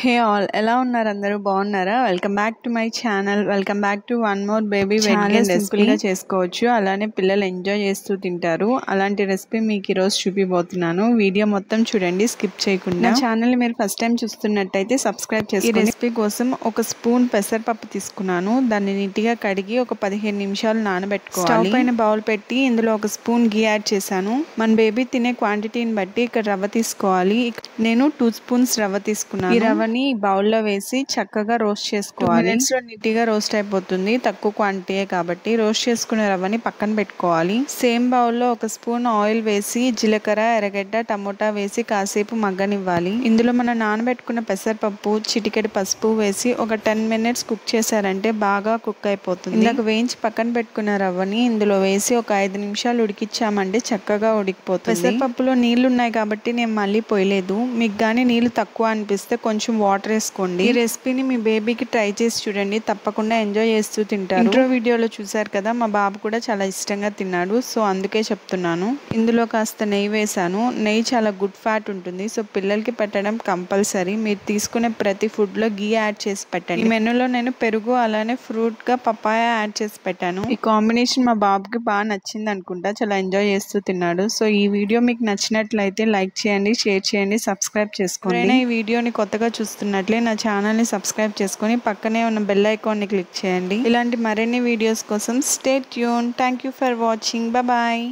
Hey all ఎలా ఉన్నారు అందరూ బాగున్నారా? Welcome back to my channel. Welcome back to one more baby weight gain recipe. గా చేసుకోవచ్చు, అలానే పిల్లలు ఎంజాయ్ చేస్తూ తింటారు. అలాంటి రెసిపీ మీకు ఈరోజు చూపిపోతున్నాను. వీడియో మొత్తం చూడండి, స్కిప్ చేయకుండా. ఛానల్ మీరు ఫస్ట్ టైం చూస్తున్నట్టయితే సబ్స్క్రైబ్ చేసుకోండి. ఈ రెసిపీ కోసం ఒక స్పూన్ పెసరపప్పు తీసుకున్నాను. దాన్ని నీట్గా కడిగి ఒక 15 నిమిషాలు నానబెట్టుకోవాలి. స్టవ్ పైన బౌల్ పెట్టి ఇందులో ఒక స్పూన్ గీ యాడ్ చేశాను. మన బేబీ తినే క్వాంటిటీని బట్టి ఇక్కడ రవ్వ తీసుకోవాలి. నేను 2 స్పూన్స్ రవ్వ తీసుకున్నాను. ఈ రవ్వని బౌల్లో వేసి చక్కగా రోస్ట్ చేసుకోవాలి. 2 minutes లో నీట్గా రోస్ట్ అయిపోతుంది, తక్కువ క్వాంటిటీ కాబట్టి. రోస్ట్ చేసుకునే రవ్వని పక్కన పెట్టుకోవాలి. సేమ్ బౌల్లో ఒక స్పూన్ ఆయిల్ వేసి జీలకర్ర, ఎర్రగడ్డ, టమోటా వేసి కాసేపు మగ్గనివ్వాలి. ఇందులో మనం నానబెట్టుకున్న పెసరపప్పు, చిటికెడు పసుపు వేసి ఒక 10 minutes కుక్ చేశారంటే బాగా కుక్ అయిపోతుంది. ఇందాక వేయించి పక్కన పెట్టుకున్న రవ్వని ఇందులో వేసి ఒక 5 నిమిషాలు ఉడికించామంటే చక్కగా ఉడికిపోతుంది. పెసరపప్పులో నీళ్లు ఉన్నాయి కాబట్టి నేను మళ్ళీ పోయలేదు. మీకు కానీ నీళ్లు తక్కువ అనిపిస్తే కొంచెం వాటర్ వేసుకోండి. ఈ రెసిపీని మీ బేబీకి ట్రై చేసి చూడండి, తప్పకుండా ఎంజాయ్ చేస్తూ తింటారు. ఇంట్రో వీడియోలో చూసారు కదా, మా బాబు కూడా చాలా ఇష్టంగా తిన్నాడు, సో అందుకే చెప్తున్నాను. ఇందులో కాస్త నెయ్యి వేసాను. నెయ్యి చాలా గుడ్ ఫ్యాట్ ఉంటుంది, సో పిల్లలకి పెట్టడం కంపల్సరీ. మీరు తీసుకునే ప్రతి ఫుడ్ లో గీ యాడ్ చేసి పెట్టండి. ఈ మెనూలో నేను పెరుగు అలానే ఫ్రూట్ గా పపాయ యాడ్ చేసి పెట్టాను. ఈ కాంబినేషన్ మా బాబుకి బాగా నచ్చింది అనుకుంటా, చాలా ఎంజాయ్ చేస్తూ తిన్నాడు. సో ఈ వీడియో మీకు నచ్చినట్లయితే లైక్ చేయండి, షేర్ చేయండి, సబ్స్క్రైబ్ చేసుకోండి. ఈ వీడియోని కొత్తగా చూస్తున్నట్లే నా ఛానల్ని సబ్స్క్రైబ్ చేసుకొని పక్కనే ఉన్న బెల్ ఐకాన్ని క్లిక్ చేయండి. ఇలాంటి మరిన్ని వీడియోస్ కోసం stay tune. Thank you for watching. Bye.